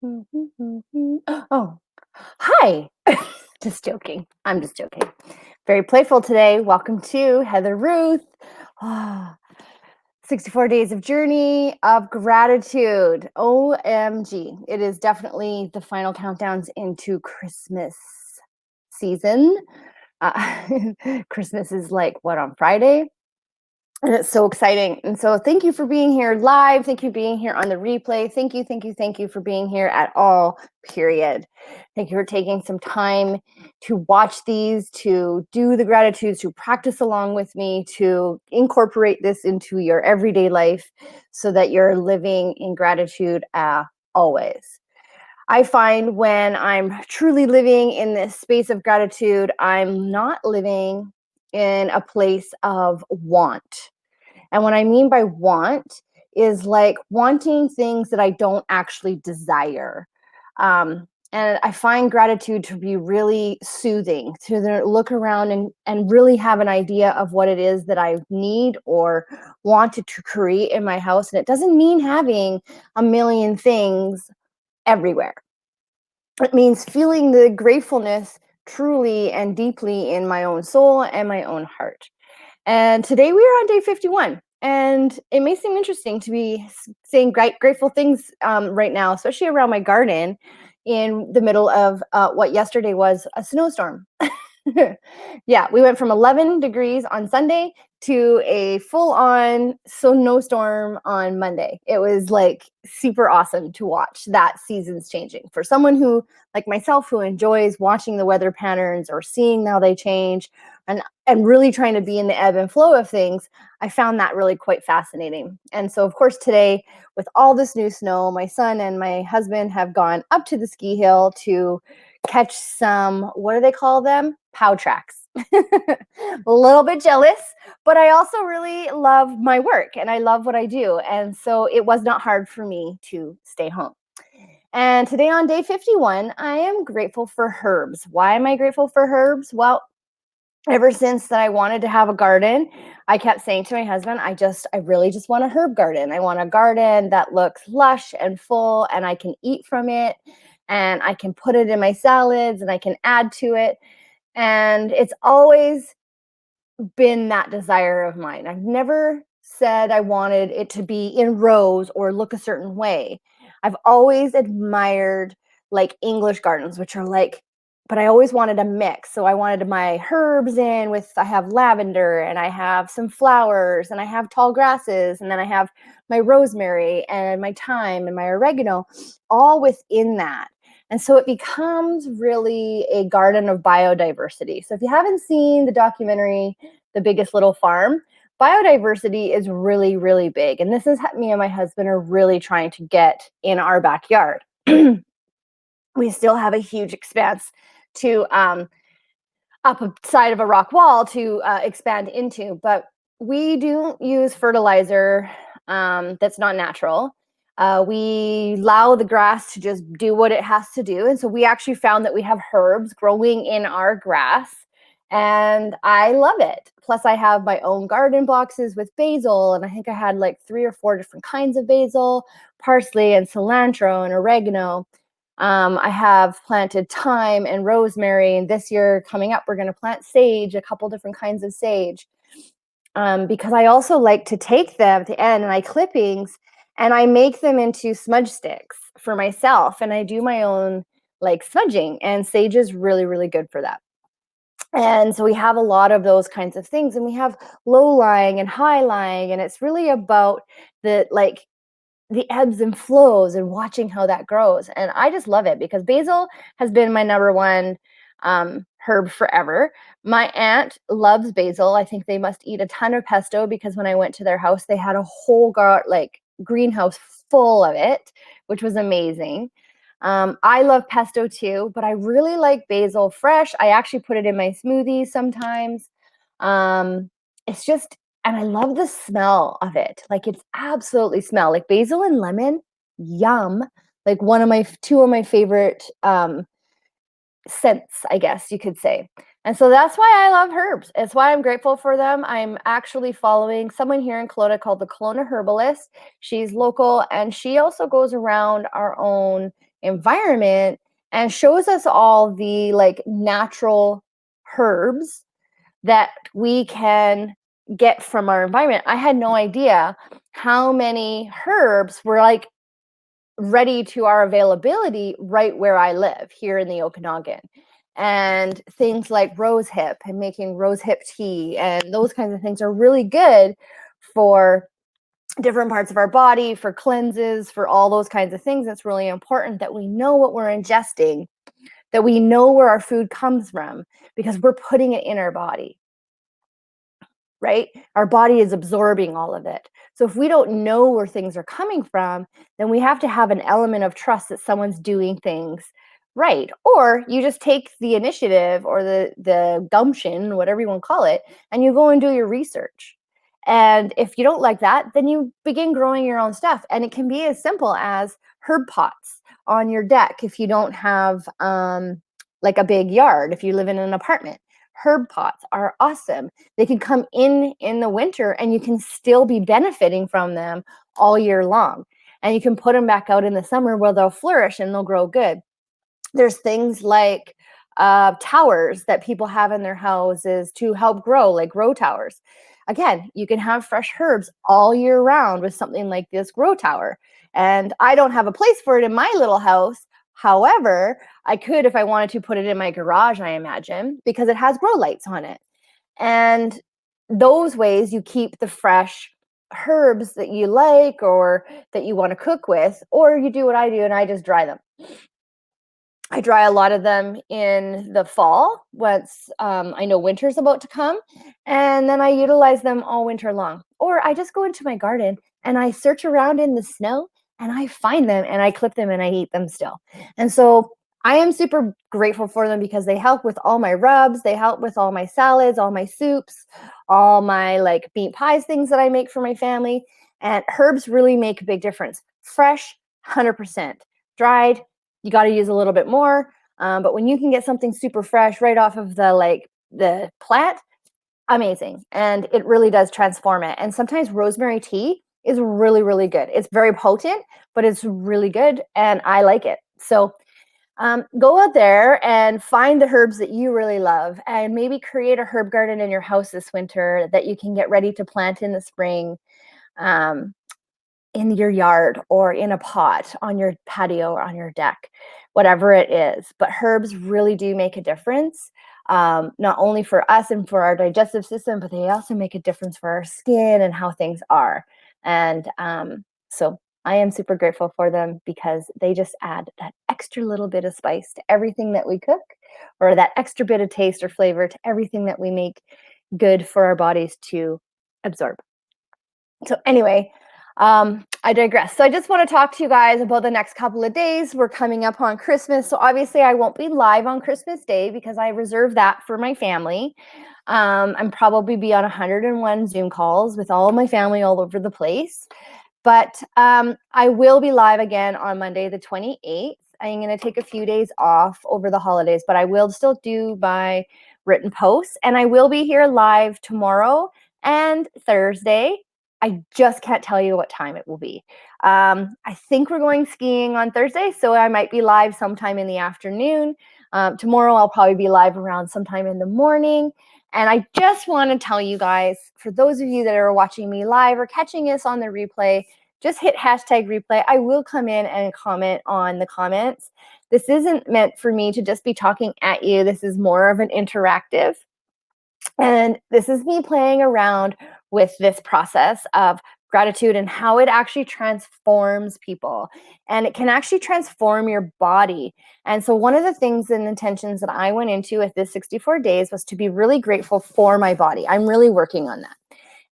Oh, hi. Just joking. I'm just joking. Very playful today. Welcome to Heather Ruth. Ah, 64 days of journey of gratitude. OMG. It is definitely the final countdowns into Christmas season. Christmas is like what, on Friday? And it's so exciting. And so thank you for being here live. Thank you for being here on the replay. Thank you for being here at all, period. Thank you for taking some time to watch these, to do the gratitudes, to practice along with me, to incorporate this into your everyday life so that you're living in gratitude always. I find when I'm truly living in this space of gratitude, I'm not living in a place of want. And what I mean by want is like wanting things that I don't actually desire. And I find gratitude to be really soothing, to look around and really have an idea of what it is that I need or wanted to create in my house. And it doesn't mean having a million things everywhere. It means feeling the gratefulness truly and deeply in my own soul and my own heart. And today we are on day 51. And it may seem interesting to be saying grateful things right now, especially around my garden in the middle of what yesterday was a snowstorm. Yeah, we went from 11 degrees on Sunday to a full-on snowstorm on Monday. It was like super awesome to watch that seasons changing. For someone who, like myself, who enjoys watching the weather patterns or seeing how they change and really trying to be in the ebb and flow of things, I found that really quite fascinating. And so, of course, today, with all this new snow, my son and my husband have gone up to the ski hill to catch some, what do they call them? Pow tracks. A little bit jealous, but I also really love my work and I love what I do. And so it was not hard for me to stay home. And today on day 51, I am grateful for herbs. Why am I grateful for herbs? Well, ever since that I wanted to have a garden, I kept saying to my husband, I really just want a herb garden. I want a garden that looks lush and full and I can eat from it and I can put it in my salads and I can add to it. And it's always been that desire of mine. I've never said I wanted it to be in rows or look a certain way. I've always admired like English gardens, which are like, but I always wanted a mix. So I wanted my herbs in with, I have lavender and I have some flowers and I have tall grasses and then I have my rosemary and my thyme and my oregano all within that. And so it becomes really a garden of biodiversity. So if you haven't seen the documentary, The Biggest Little Farm, biodiversity is really, really big. And this is me and my husband are really trying to get in our backyard. We still have a huge expanse to up a side of a rock wall to expand into, but we do use fertilizer that's not natural. We allow the grass to just do what it has to do. And so we actually found that we have herbs growing in our grass and I love it. Plus I have my own garden boxes with basil. And I think I had like 3 or 4 different kinds of basil, parsley and cilantro and oregano. I have planted thyme and rosemary, and this year coming up, we're going to plant sage, a couple different kinds of sage, because I also like to take them at the end and I clippings and I make them into smudge sticks for myself, and I do my own like smudging, and sage is really, really good for that. And so we have a lot of those kinds of things, and we have low lying and high lying, and it's really about the ebbs and flows and watching how that grows. And I just love it because basil has been my number one herb forever. My aunt loves basil. I think they must eat a ton of pesto because when I went to their house, they had a whole greenhouse full of it, which was amazing. I love pesto too, but I really like basil fresh. I actually put it in my smoothies sometimes. It's just, and I love the smell of it. Like it's absolutely smell like basil and lemon. Yum. Like two of my favorite scents, I guess you could say. And so that's why I love herbs. It's why I'm grateful for them. I'm actually following someone here in Kelowna called the Kelowna Herbalist. She's local and she also goes around our own environment and shows us all the like natural herbs that we can get from our environment. I had no idea how many herbs were like ready to our availability right where I live here in the Okanagan. And things like rose hip and making rose hip tea and those kinds of things are really good for different parts of our body, for cleanses, for all those kinds of things. It's really important that we know what we're ingesting, that we know where our food comes from, because we're putting it in our body, right? Our body is absorbing all of it. So if we don't know where things are coming from, then we have to have an element of trust that someone's doing things right. Or you just take the initiative or the gumption, whatever you want to call it, and you go and do your research. And if you don't like that, then you begin growing your own stuff. And it can be as simple as herb pots on your deck if you don't have like a big yard, if you live in an apartment. Herb pots are awesome. They can come in the winter and you can still be benefiting from them all year long. And you can put them back out in the summer where they'll flourish and they'll grow good. There's things like towers that people have in their houses to help grow, like grow towers. Again, you can have fresh herbs all year round with something like this grow tower. And I don't have a place for it in my little house. However, I could, if I wanted to, put it in my garage, I imagine, because it has grow lights on it. And those ways you keep the fresh herbs that you like or that you want to cook with, or you do what I do and I just dry them. I dry a lot of them in the fall once I know winter's about to come, and then I utilize them all winter long. Or I just go into my garden and I search around in the snow and I find them and I clip them and I eat them still. And so I am super grateful for them because they help with all my rubs, they help with all my salads, all my soups, all my like meat pies, things that I make for my family. And herbs really make a big difference. Fresh, 100%. Dried, you got to use a little bit more. But when you can get something super fresh right off of the plant, amazing. And it really does transform it. And sometimes rosemary tea is really, really good. It's very potent, but it's really good. And I like it. So go out there and find the herbs that you really love and maybe create a herb garden in your house this winter that you can get ready to plant in the spring. In your yard or in a pot on your patio or on your deck, whatever it is. But herbs really do make a difference, not only for us and for our digestive system, but they also make a difference for our skin and how things are. And so I am super grateful for them because they just add that extra little bit of spice to everything that we cook, or that extra bit of taste or flavor to everything that we make good for our bodies to absorb. So anyway, I digress. So I just want to talk to you guys about the next couple of days. We're coming up on Christmas. So obviously I won't be live on Christmas Day because I reserve that for my family. I'm probably be on 101 Zoom calls with all of my family all over the place. But I will be live again on Monday, the 28th. I'm going to take a few days off over the holidays, but I will still do my written posts. And I will be here live tomorrow and Thursday. I just can't tell you what time it will be. I think we're going skiing on Thursday, so I might be live sometime in the afternoon. Tomorrow I'll probably be live around sometime in the morning. And I just want to tell you guys, for those of you that are watching me live or catching us on the replay, just hit hashtag replay. I will come in and comment on the comments. This isn't meant for me to just be talking at you. This is more of an interactive. And this is me playing around with this process of gratitude and how it actually transforms people. And it can actually transform your body. And so one of the things and intentions that I went into with this 64 days was to be really grateful for my body. I'm really working on that.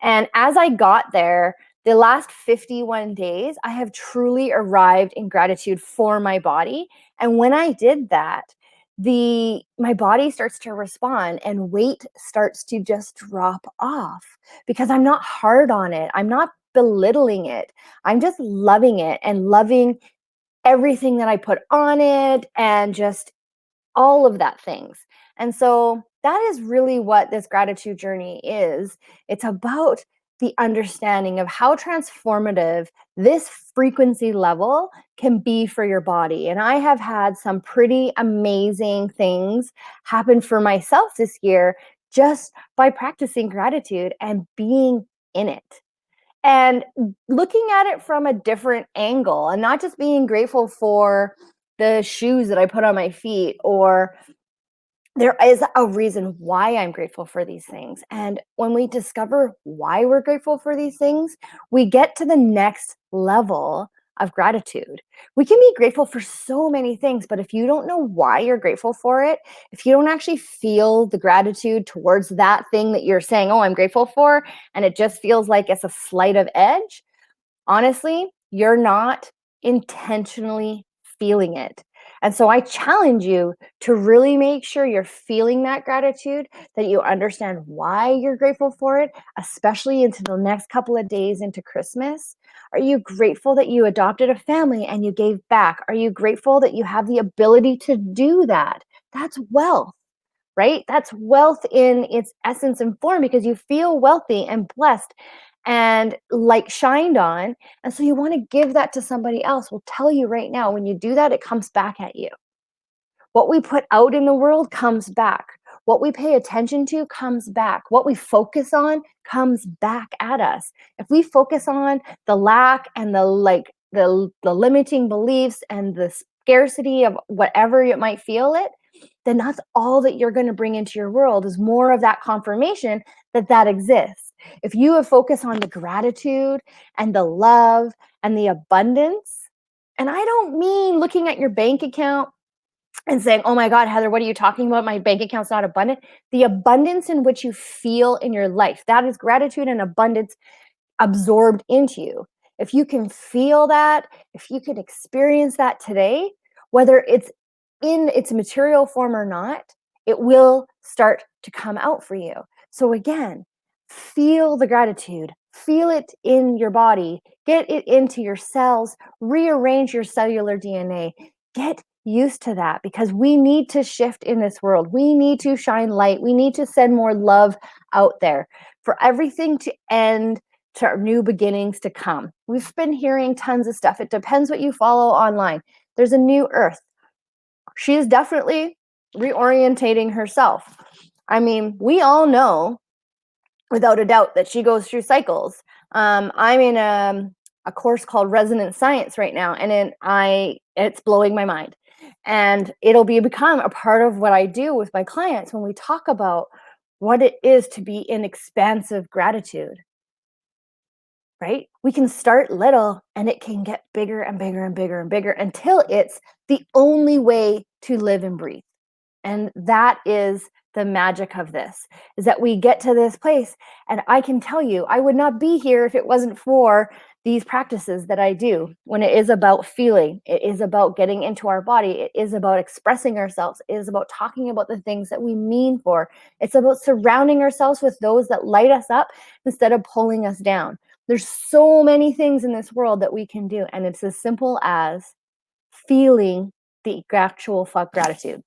And as I got there, the last 51 days, I have truly arrived in gratitude for my body. And when I did that, my body starts to respond and weight starts to just drop off because I'm not hard on it. I'm not belittling it. I'm just loving it and loving everything that I put on it and just all of that things. And so that is really what this gratitude journey is. It's about the understanding of how transformative this frequency level can be for your body. And I have had some pretty amazing things happen for myself this year just by practicing gratitude and being in it. And looking at it from a different angle and not just being grateful for the shoes that I put on my feet, or there is a reason why I'm grateful for these things. And when we discover why we're grateful for these things, we get to the next level of gratitude. We can be grateful for so many things, but if you don't know why you're grateful for it, if you don't actually feel the gratitude towards that thing that you're saying, oh, I'm grateful for, and it just feels like it's a slight of edge, honestly, you're not intentionally feeling it. And so I challenge you to really make sure you're feeling that gratitude, that you understand why you're grateful for it, especially into the next couple of days into Christmas. Are you grateful that you adopted a family and you gave back? Are you grateful that you have the ability to do that? That's wealth, right? That's wealth in its essence and form, because you feel wealthy and blessed and like shined on. And so you want to give that to somebody else. We'll tell you right now, when you do that, it comes back at you. What we put out in the world comes back. What we pay attention to comes back. What we focus on comes back at us. If we focus on the lack and the limiting beliefs and the scarcity of whatever it might feel it, then that's all that you're going to bring into your world, is more of that confirmation that that exists. If you have focused on the gratitude and the love and the abundance, and I don't mean looking at your bank account and saying, oh my God, Heather, what are you talking about? My bank account's not abundant. The abundance in which you feel in your life, that is gratitude and abundance absorbed into you. If you can feel that, if you can experience that today, whether it's in its material form or not, it will start to come out for you. So again, feel the gratitude, feel it in your body, get it into your cells, rearrange your cellular DNA, get used to that, because we need to shift in this world. We need to shine light. We need to send more love out there for everything to end, to our new beginnings to come. We've been hearing tons of stuff. It depends what you follow online. There's a new earth. She is definitely reorientating herself. I mean, we all know without a doubt that she goes through cycles. I'm in a course called Resonance Science right now, and it's blowing my mind. And it'll become a part of what I do with my clients when we talk about what it is to be in expansive gratitude. Right? We can start little and it can get bigger and bigger and bigger and bigger until it's the only way to live and breathe. And that is the magic of this, is that we get to this place. And I can tell you, I would not be here if it wasn't for these practices that I do. When it is about feeling, it is about getting into our body, it is about expressing ourselves, it is about talking about the things that we mean for. It's about surrounding ourselves with those that light us up instead of pulling us down. There's so many things in this world that we can do. And it's as simple as feeling the actual fuck gratitude.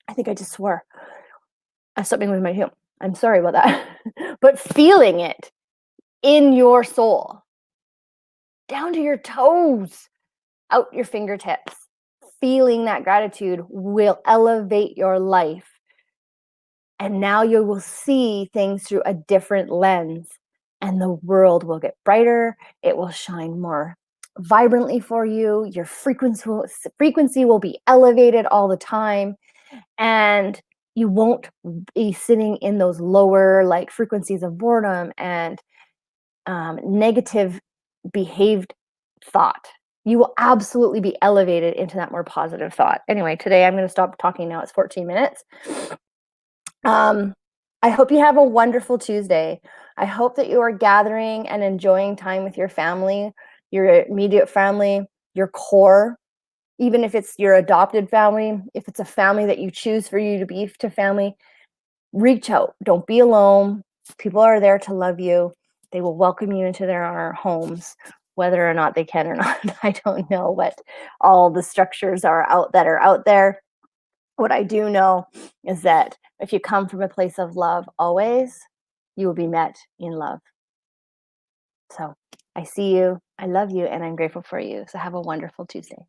I think I just swore. I have something with my heel. I'm sorry about that. But feeling it in your soul, down to your toes, out your fingertips, feeling that gratitude will elevate your life. And now you will see things through a different lens, and the world will get brighter. It will shine more vibrantly for you. Your frequency will be elevated all the time. And you won't be sitting in those lower like frequencies of boredom and negative behaved thought. You will absolutely be elevated into that more positive thought. Anyway, today I'm going to stop talking now. It's 14 minutes. I hope you have a wonderful Tuesday. I hope that you are gathering and enjoying time with your family, your immediate family, your core, even if it's your adopted family, if it's a family that you choose for you to be to family, reach out. Don't be alone. People are there to love you. They will welcome you into their homes, whether or not they can or not. I don't know what all the structures are out there. What I do know is that if you come from a place of love always, you will be met in love. So I see you, I love you, and I'm grateful for you. So have a wonderful Tuesday.